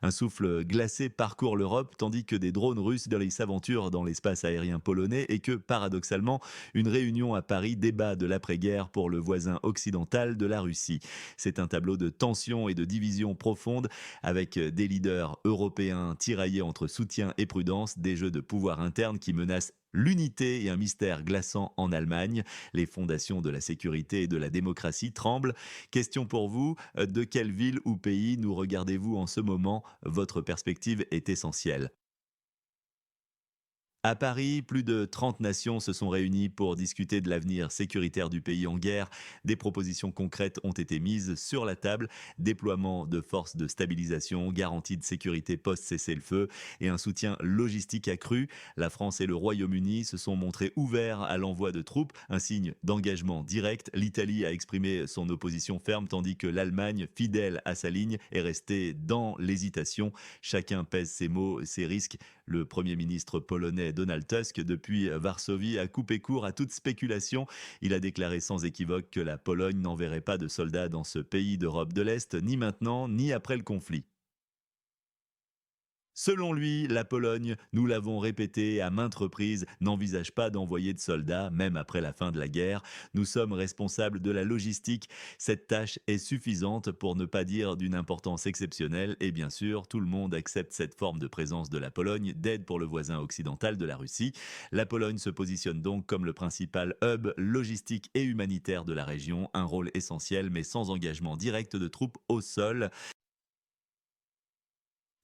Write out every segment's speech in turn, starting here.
Un souffle glacé parcourt l'Europe tandis que des drones russes s'aventurent dans l'espace aérien polonais et que, paradoxalement, une réunion à Paris débat de l'après-guerre pour le voisin occidental de la Russie. C'est un tableau de tension et de division profonde avec des leaders européens tiraillés entre soutien et prudence, des jeux de pouvoir interne qui menacent l'unité et un mystère glaçant en Allemagne. Les fondations de la sécurité et de la démocratie tremblent. Question pour vous, de quelle ville ou pays nous regardez-vous en ce moment? Votre perspective est essentielle. À Paris, plus de 30 nations se sont réunies pour discuter de l'avenir sécuritaire du pays en guerre. Des propositions concrètes ont été mises sur la table: déploiement de forces de stabilisation, garantie de sécurité post-cessez-le-feu et un soutien logistique accru. La France et le Royaume-Uni se sont montrés ouverts à l'envoi de troupes, un signe d'engagement direct. L'Italie a exprimé son opposition ferme tandis que l'Allemagne, fidèle à sa ligne, est restée dans l'hésitation. Chacun pèse ses mots, ses risques. Le Premier ministre polonais Donald Tusk, depuis Varsovie, a coupé court à toute spéculation. Il a déclaré sans équivoque que la Pologne n'enverrait pas de soldats dans ce pays d'Europe de l'Est, ni maintenant, ni après le conflit. Selon lui, la Pologne, nous l'avons répété à maintes reprises, n'envisage pas d'envoyer de soldats, même après la fin de la guerre. Nous sommes responsables de la logistique. Cette tâche est suffisante pour ne pas dire d'une importance exceptionnelle. Et bien sûr, tout le monde accepte cette forme de présence de la Pologne, d'aide pour le voisin occidental de la Russie. La Pologne se positionne donc comme le principal hub logistique et humanitaire de la région, un rôle essentiel mais sans engagement direct de troupes au sol.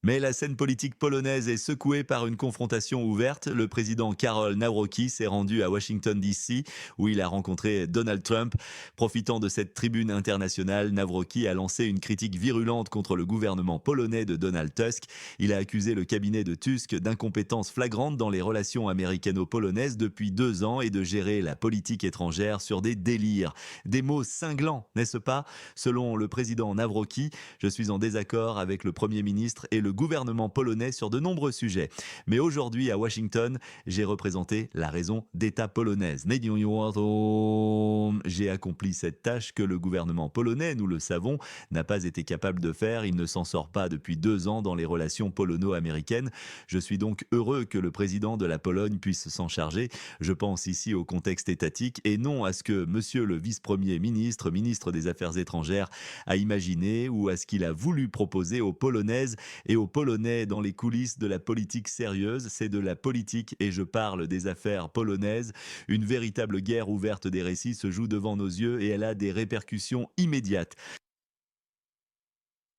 Mais la scène politique polonaise est secouée par une confrontation ouverte. Le président Karol Nawrocki s'est rendu à Washington DC où il a rencontré Donald Trump. Profitant de cette tribune internationale, Nawrocki a lancé une critique virulente contre le gouvernement polonais de Donald Tusk. Il a accusé le cabinet de Tusk d'incompétence flagrante dans les relations américano-polonaises depuis 2 ans et de gérer la politique étrangère sur des délires. Des mots cinglants, n'est-ce pas? Selon le président Nawrocki, je suis en désaccord avec le Premier ministre et le gouvernement polonais sur de nombreux sujets. Mais aujourd'hui, à Washington, j'ai représenté la raison d'État polonaise. J'ai accompli cette tâche que le gouvernement polonais, nous le savons, n'a pas été capable de faire. Il ne s'en sort pas depuis 2 ans dans les relations polono-américaines. Je suis donc heureux que le président de la Pologne puisse s'en charger. Je pense ici au contexte étatique et non à ce que monsieur le vice-premier ministre, ministre des Affaires étrangères, a imaginé ou à ce qu'il a voulu proposer aux Polonaises et aux Polonais dans les coulisses de la politique sérieuse. C'est de la politique et je parle des affaires polonaises. Une véritable guerre ouverte des récits se joue devant nos yeux et elle a des répercussions immédiates.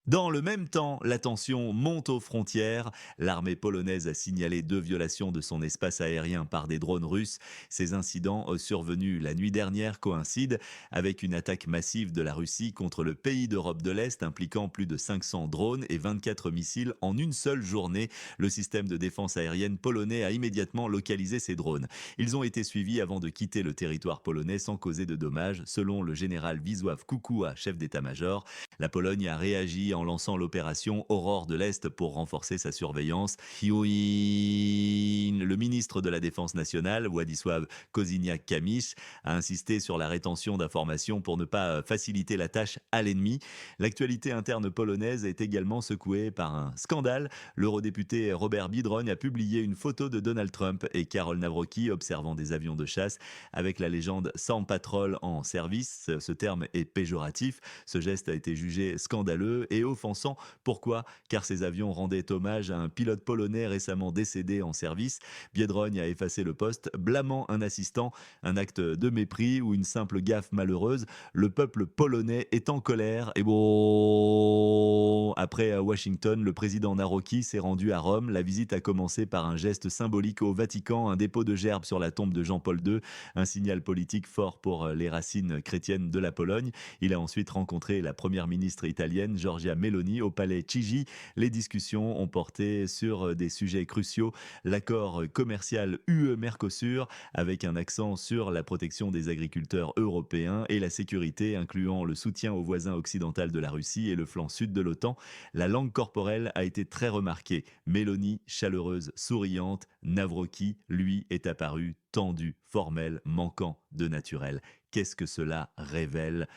Dans le même temps, la tension monte aux frontières. L'armée polonaise a signalé 2 violations de son espace aérien par des drones russes. Ces incidents survenus la nuit dernière coïncident avec une attaque massive de la Russie contre le pays d'Europe de l'Est impliquant plus de 500 drones et 24 missiles en une seule journée. Le système de défense aérienne polonais a immédiatement localisé ces drones. Ils ont été suivis avant de quitter le territoire polonais sans causer de dommages, selon le général Wisław Kukua, chef d'état-major. La Pologne a réagi en lançant l'opération Aurore de l'Est pour renforcer sa surveillance. Le ministre de la Défense nationale, Władysław Kosiniak-Kamysz, a insisté sur la rétention d'informations pour ne pas faciliter la tâche à l'ennemi. L'actualité interne polonaise est également secouée par un scandale. L'eurodéputé Robert Biedroń a publié une photo de Donald Trump et Karol Nawrocki observant des avions de chasse avec la légende Sans Patrol en service. Ce terme est péjoratif. Ce geste a été jugé scandaleux et offensant. Pourquoi? Car ces avions rendaient hommage à un pilote polonais récemment décédé en service. Biedroń a effacé le post, blâmant un assistant, un acte de mépris ou une simple gaffe malheureuse. Le peuple polonais est en colère et bon... Après Washington, le président Nawrocki s'est rendu à Rome. La visite a commencé par un geste symbolique au Vatican, un dépôt de gerbes sur la tombe de Jean-Paul II, un signal politique fort pour les racines chrétiennes de la Pologne. Il a ensuite rencontré la première ministre italienne Giorgia Meloni au palais Chigi. Les discussions ont porté sur des sujets cruciaux: l'accord commercial UE-Mercosur avec un accent sur la protection des agriculteurs européens et la sécurité incluant le soutien aux voisins occidental de la Russie et le flanc sud de l'OTAN. La langue corporelle a été très remarquée. Meloni, chaleureuse, souriante. Nawrocki, lui, est apparu tendu, formel, manquant de naturel. Qu'est-ce que cela révèle?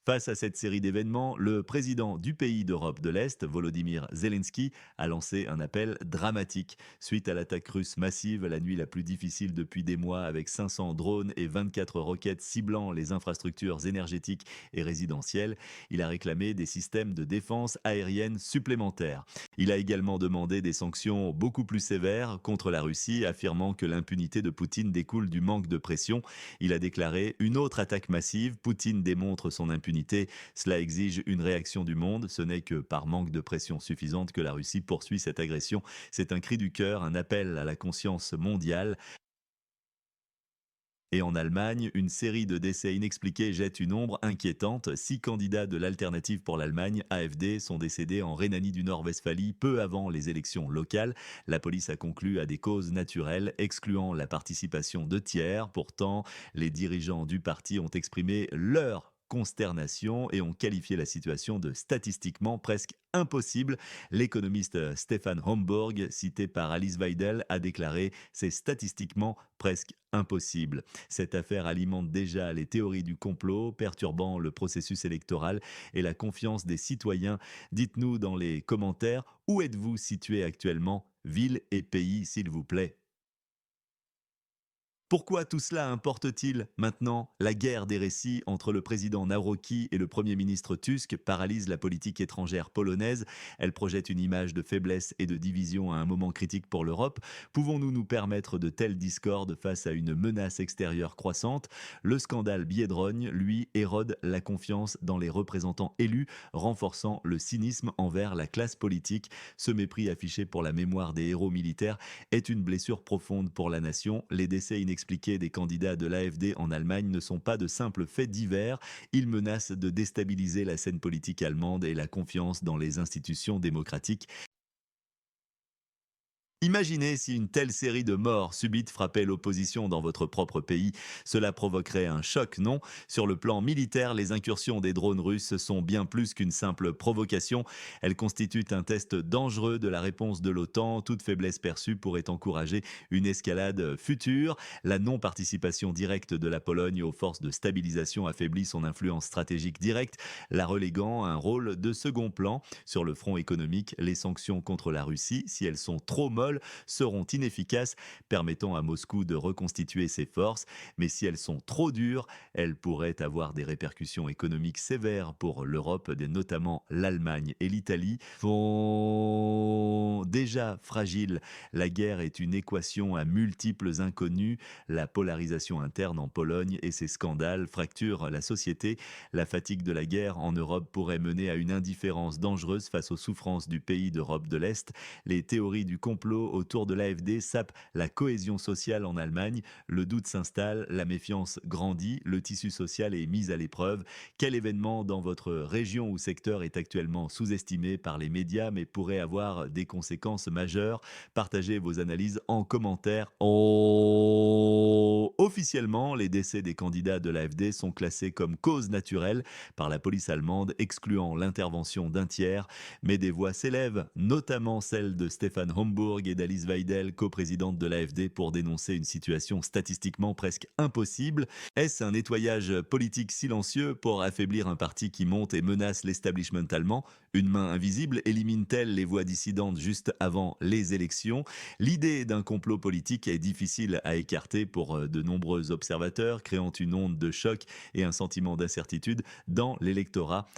Face à cette série d'événements, le président du pays d'Europe de l'Est, Volodymyr Zelensky, a lancé un appel dramatique. Suite à l'attaque russe massive, la nuit la plus difficile depuis des mois, avec 500 drones et 24 roquettes ciblant les infrastructures énergétiques et résidentielles, il a réclamé des systèmes de défense aérienne supplémentaires. Il a également demandé des sanctions beaucoup plus sévères contre la Russie, affirmant que l'impunité de Poutine découle du manque de pression. Il a déclaré une autre attaque massive. Poutine démontre son impunité. Cela exige une réaction du monde. Ce n'est que par manque de pression suffisante que la Russie poursuit cette agression. C'est un cri du cœur, un appel à la conscience mondiale. Et en Allemagne, une série de décès inexpliqués jette une ombre inquiétante. 6 candidats de l'alternative pour l'Allemagne, AfD, sont décédés en Rhénanie du Nord-Westphalie peu avant les élections locales. La police a conclu à des causes naturelles, excluant la participation de tiers. Pourtant, les dirigeants du parti ont exprimé leur consternation et ont qualifié la situation de statistiquement presque impossible. L'économiste Stefan Homburg, cité par Alice Weidel, a déclaré: c'est statistiquement presque impossible. Cette affaire alimente déjà les théories du complot, perturbant le processus électoral et la confiance des citoyens. Dites-nous dans les commentaires où êtes-vous situé actuellement, ville et pays, s'il vous plaît. Pourquoi tout cela importe-t-il maintenant? La guerre des récits entre le président Nawrocki et le Premier ministre Tusk paralyse la politique étrangère polonaise. Elle projette une image de faiblesse et de division à un moment critique pour l'Europe. Pouvons-nous nous permettre de telles discordes face à une menace extérieure croissante? Le scandale Biedroń, lui, érode la confiance dans les représentants élus, renforçant le cynisme envers la classe politique. Ce mépris affiché pour la mémoire des héros militaires est une blessure profonde pour la nation. Les décès inexpliqués des candidats de l'AfD en Allemagne ne sont pas de simples faits divers. Ils menacent de déstabiliser la scène politique allemande et la confiance dans les institutions démocratiques. Imaginez si une telle série de morts subites frappait l'opposition dans votre propre pays. Cela provoquerait un choc, non? Sur le plan militaire, les incursions des drones russes sont bien plus qu'une simple provocation. Elles constituent un test dangereux de la réponse de l'OTAN. Toute faiblesse perçue pourrait encourager une escalade future. La non-participation directe de la Pologne aux forces de stabilisation affaiblit son influence stratégique directe, la reléguant à un rôle de second plan. Sur le front économique, les sanctions contre la Russie, si elles sont trop molles, seront inefficaces, permettant à Moscou de reconstituer ses forces. Mais si elles sont trop dures, elles pourraient avoir des répercussions économiques sévères pour l'Europe, notamment l'Allemagne et l'Italie. Sont déjà fragiles. La guerre est une équation à multiples inconnus. La polarisation interne en Pologne et ses scandales fracturent la société. La fatigue de la guerre en Europe pourrait mener à une indifférence dangereuse face aux souffrances du pays d'Europe de l'Est. Les théories du complot autour de l'AfD sapent la cohésion sociale en Allemagne. Le doute s'installe, la méfiance grandit, le tissu social est mis à l'épreuve. Quel événement dans votre région ou secteur est actuellement sous-estimé par les médias mais pourrait avoir des conséquences majeures? Partagez vos analyses en commentaire. Officiellement, les décès des candidats de l'AfD sont classés comme cause naturelle par la police allemande, excluant l'intervention d'un tiers. Mais des voix s'élèvent, notamment celle de Stefan Homburg et d'Alice Weidel, coprésidente de l'AfD, pour dénoncer une situation statistiquement presque impossible. Est-ce un nettoyage politique silencieux pour affaiblir un parti qui monte et menace l'establishment allemand? Une main invisible élimine-t-elle les voix dissidentes juste avant les élections? L'idée d'un complot politique est difficile à écarter pour de nombreux observateurs, créant une onde de choc et un sentiment d'incertitude dans l'électorat.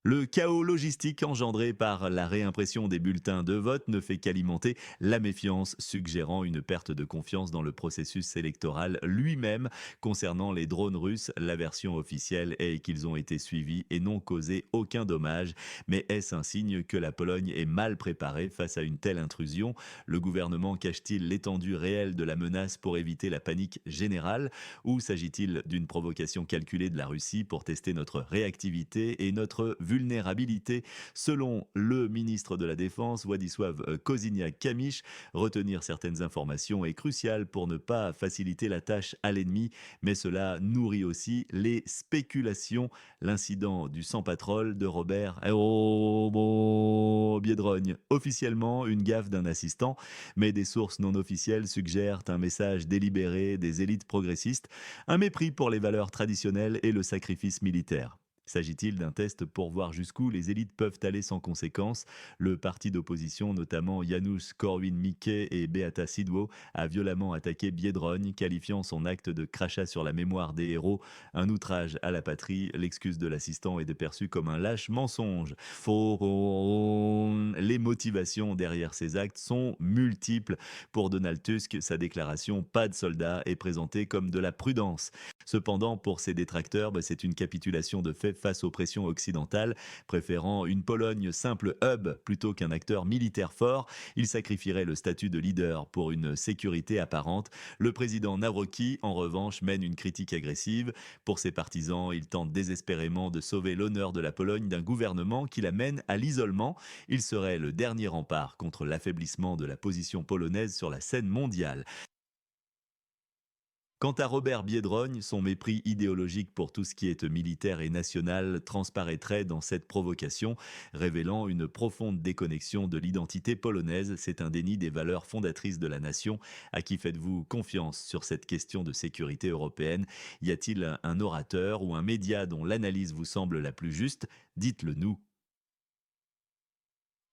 Le chaos logistique engendré par la réimpression des bulletins de vote ne fait qu'alimenter la méfiance, suggérant une perte de confiance dans le processus électoral lui-même. Concernant les drones russes, la version officielle est qu'ils ont été suivis et n'ont causé aucun dommage. Mais est-ce un signe que la Pologne est mal préparée face à une telle intrusion? Le gouvernement cache-t-il l'étendue réelle de la menace pour éviter la panique générale? Ou s'agit-il d'une provocation calculée de la Russie pour tester notre réactivité et notre vulnérabilité. Selon le ministre de la Défense, Władysław Kosiniak-Kamysz, retenir certaines informations est crucial pour ne pas faciliter la tâche à l'ennemi, mais cela nourrit aussi les spéculations. L'incident du sans-patrol de Robert Biedroń, officiellement une gaffe d'un assistant, mais des sources non officielles suggèrent un message délibéré des élites progressistes, un mépris pour les valeurs traditionnelles et le sacrifice militaire. S'agit-il d'un test pour voir jusqu'où les élites peuvent aller sans conséquence? Le parti d'opposition, notamment Janusz Korwin-Mikke et Beata Szydło, a violemment attaqué Biedroń, qualifiant son acte de crachat sur la mémoire des héros, un outrage à la patrie. L'excuse de l'assistant est perçue comme un lâche mensonge. Les motivations derrière ces actes sont multiples. Pour Donald Tusk, sa déclaration "pas de soldats" est présentée comme de la prudence. Cependant, pour ses détracteurs, c'est une capitulation de fait face aux pressions occidentales. Préférant une Pologne simple hub plutôt qu'un acteur militaire fort, il sacrifierait le statut de leader pour une sécurité apparente. Le président Nawrocki, en revanche, mène une critique agressive. Pour ses partisans, il tente désespérément de sauver l'honneur de la Pologne d'un gouvernement qui la mène à l'isolement. Il serait le dernier rempart contre l'affaiblissement de la position polonaise sur la scène mondiale. Quant à Robert Biedroń, son mépris idéologique pour tout ce qui est militaire et national transparaîtrait dans cette provocation, révélant une profonde déconnexion de l'identité polonaise. C'est un déni des valeurs fondatrices de la nation. À qui faites-vous confiance sur cette question de sécurité européenne? Y a-t-il un orateur ou un média dont l'analyse vous semble la plus juste? Dites-le nous.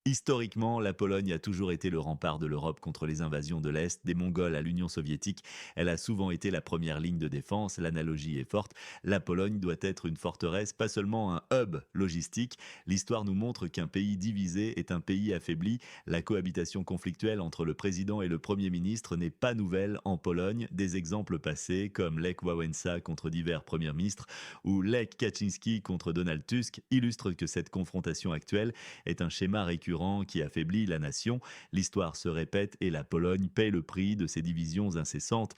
Historiquement, la Pologne a toujours été le rempart de l'Europe contre les invasions de l'Est, des Mongols à l'Union soviétique. Elle a souvent été la première ligne de défense, l'analogie est forte. La Pologne doit être une forteresse, pas seulement un hub logistique. L'histoire nous montre qu'un pays divisé est un pays affaibli. La cohabitation conflictuelle entre le président et le premier ministre n'est pas nouvelle en Pologne. Des exemples passés, comme Lech Wałęsa contre divers premiers ministres ou Lech Kaczynski contre Donald Tusk, illustrent que cette confrontation actuelle est un schéma récurrent qui affaiblit la nation. L'histoire se répète et la Pologne paie le prix de ces divisions incessantes.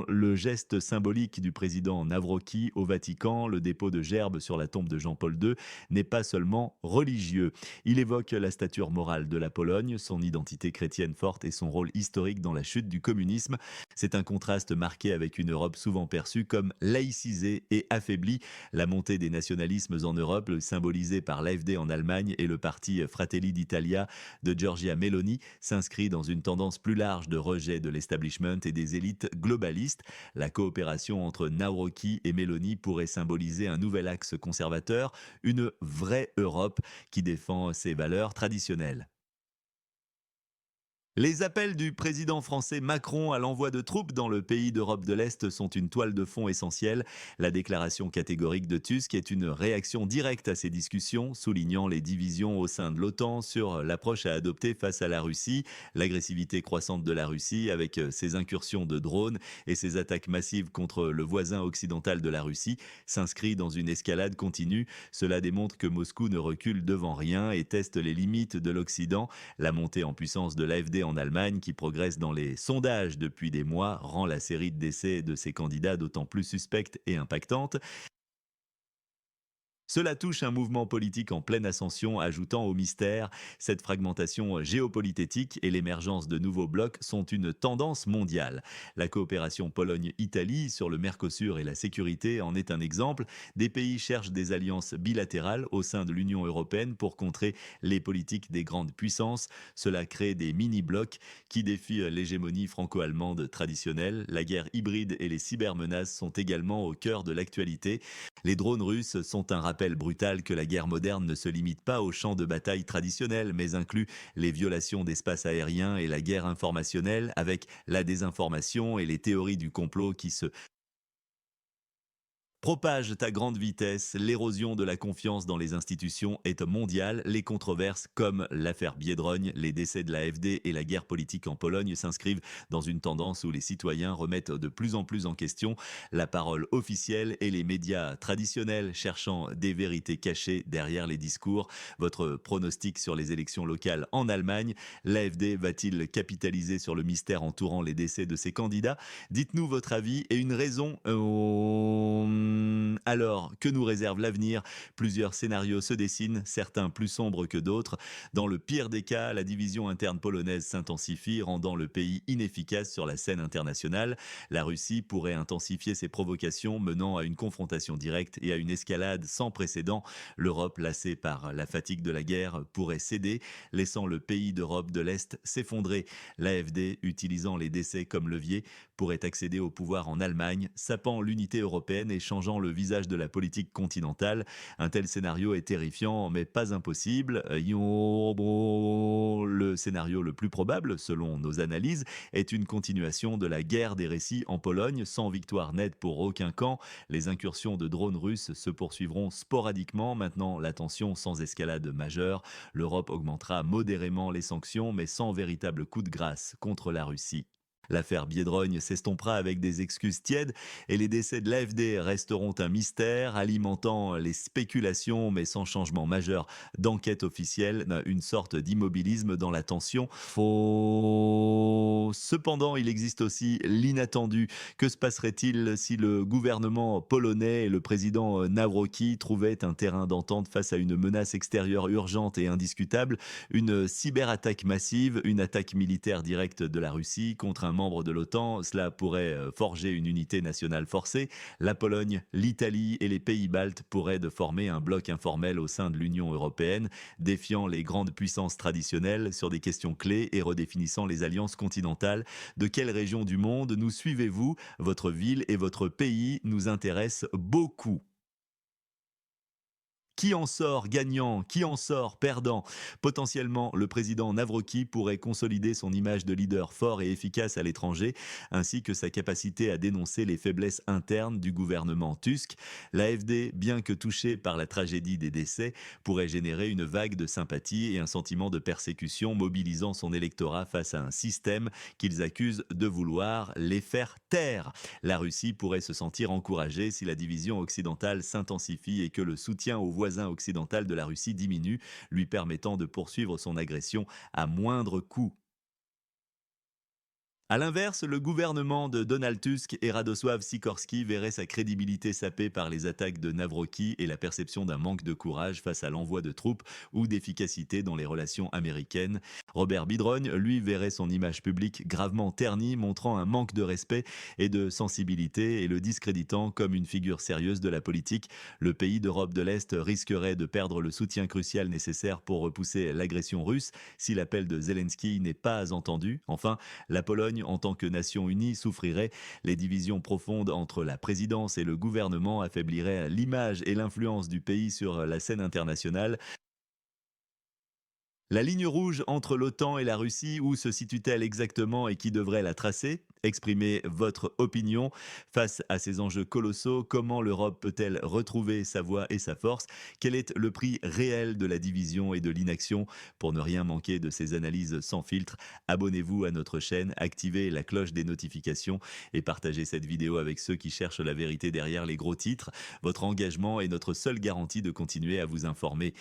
Le geste symbolique du président Nawrocki au Vatican, le dépôt de gerbes sur la tombe de Jean-Paul II, n'est pas seulement religieux. Il évoque la stature morale de la Pologne, son identité chrétienne forte et son rôle historique dans la chute du communisme. C'est un contraste marqué avec une Europe souvent perçue comme laïcisée et affaiblie. La montée des nationalismes en Europe, symbolisée par l'AfD en Allemagne et le parti Fratelli d'Italia de Giorgia Meloni, s'inscrit dans une tendance plus large de rejet de l'establishment et des élites globalistes. La coopération entre Nawrocki et Meloni pourrait symboliser un nouvel axe conservateur, une vraie Europe qui défend ses valeurs traditionnelles. Les appels du président français Macron à l'envoi de troupes dans le pays d'Europe de l'Est sont une toile de fond essentielle. La déclaration catégorique de Tusk est une réaction directe à ces discussions, soulignant les divisions au sein de l'OTAN sur l'approche à adopter face à la Russie, l'agressivité croissante de la Russie avec ses incursions de drones et ses attaques massives contre le voisin occidental de la Russie s'inscrit dans une escalade continue. Cela démontre que Moscou ne recule devant rien et teste les limites de l'Occident. La montée en puissance de l'AfD en Allemagne, qui progresse dans les sondages depuis des mois, rend la série de décès de ses candidats d'autant plus suspecte et impactante. Cela touche un mouvement politique en pleine ascension, ajoutant au mystère. Cette fragmentation géopolitique et l'émergence de nouveaux blocs sont une tendance mondiale. La coopération Pologne-Italie sur le Mercosur et la sécurité en est un exemple. Des pays cherchent des alliances bilatérales au sein de l'Union européenne pour contrer les politiques des grandes puissances. Cela crée des mini-blocs qui défient l'hégémonie franco-allemande traditionnelle. La guerre hybride et les cybermenaces sont également au cœur de l'actualité. Les drones russes sont un rappel brutal que la guerre moderne ne se limite pas aux champs de bataille traditionnels, mais inclut les violations d'espace aérien et la guerre informationnelle, avec la désinformation et les théories du complot qui se propage à grande vitesse, l'érosion de la confiance dans les institutions est mondiale. Les controverses comme l'affaire Biedroń, les décès de l'AfD et la guerre politique en Pologne s'inscrivent dans une tendance où les citoyens remettent de plus en plus en question la parole officielle et les médias traditionnels cherchant des vérités cachées derrière les discours. Votre pronostic sur les élections locales en Allemagne, l'AfD va-t-il capitaliser sur le mystère entourant les décès de ses candidats? Dites-nous votre avis et une raison Alors, que nous réserve l'avenir? Plusieurs scénarios se dessinent, certains plus sombres que d'autres. Dans le pire des cas, la division interne polonaise s'intensifie, rendant le pays inefficace sur la scène internationale. La Russie pourrait intensifier ses provocations, menant à une confrontation directe et à une escalade sans précédent. L'Europe, lassée par la fatigue de la guerre, pourrait céder, laissant le pays d'Europe de l'Est s'effondrer. L'AfD, utilisant les décès comme levier, pourrait accéder au pouvoir en Allemagne, sapant l'unité européenne et changeant le visage de la politique continentale. Un tel scénario est terrifiant, mais pas impossible. Le scénario le plus probable, selon nos analyses, est une continuation de la guerre des récits en Pologne, sans victoire nette pour aucun camp. Les incursions de drones russes se poursuivront sporadiquement, maintenant la tension sans escalade majeure. L'Europe augmentera modérément les sanctions, mais sans véritable coup de grâce contre la Russie. L'affaire Biedrogne s'estompera avec des excuses tièdes et les décès de l'AfD resteront un mystère, alimentant les spéculations mais sans changement majeur d'enquête officielle, une sorte d'immobilisme dans la tension. Cependant, il existe aussi l'inattendu. Que se passerait-il si le gouvernement polonais et le président Nawrocki trouvaient un terrain d'entente face à une menace extérieure urgente et indiscutable, une cyberattaque massive, une attaque militaire directe de la Russie contre un membre de l'OTAN? Cela pourrait forger une unité nationale forcée. La Pologne, l'Italie et les pays baltes pourraient de former un bloc informel au sein de l'Union européenne, défiant les grandes puissances traditionnelles sur des questions clés et redéfinissant les alliances continentales. De quelle région du monde nous suivez-vous? Votre ville et votre pays nous intéressent beaucoup. Qui en sort gagnant? Qui en sort perdant? Potentiellement, le président Nawrocki pourrait consolider son image de leader fort et efficace à l'étranger, ainsi que sa capacité à dénoncer les faiblesses internes du gouvernement Tusk. L'AfD, bien que touchée par la tragédie des décès, pourrait générer une vague de sympathie et un sentiment de persécution, mobilisant son électorat face à un système qu'ils accusent de vouloir les faire taire. La Russie pourrait se sentir encouragée si la division occidentale s'intensifie et que le soutien aux voisin occidental de la Russie diminue, lui permettant de poursuivre son agression à moindre coût. À l'inverse, le gouvernement de Donald Tusk et Radosław Sikorski verrait sa crédibilité sapée par les attaques de Nawrocki et la perception d'un manque de courage face à l'envoi de troupes ou d'efficacité dans les relations américaines. Robert Bidrogne, lui, verrait son image publique gravement ternie, montrant un manque de respect et de sensibilité et le discréditant comme une figure sérieuse de la politique. Le pays d'Europe de l'Est risquerait de perdre le soutien crucial nécessaire pour repousser l'agression russe si l'appel de Zelensky n'est pas entendu. Enfin, la Pologne, en tant que nation unie, souffrirait. Les divisions profondes entre la présidence et le gouvernement affaibliraient l'image et l'influence du pays sur la scène internationale. La ligne rouge entre l'OTAN et la Russie, où se situe-t-elle exactement et qui devrait la tracer? Exprimez votre opinion face à ces enjeux colossaux. Comment l'Europe peut-elle retrouver sa voix et sa force? Quel est le prix réel de la division et de l'inaction? Pour ne rien manquer de ces analyses sans filtre, abonnez-vous à notre chaîne, activez la cloche des notifications et partagez cette vidéo avec ceux qui cherchent la vérité derrière les gros titres. Votre engagement est notre seule garantie de continuer à vous informer.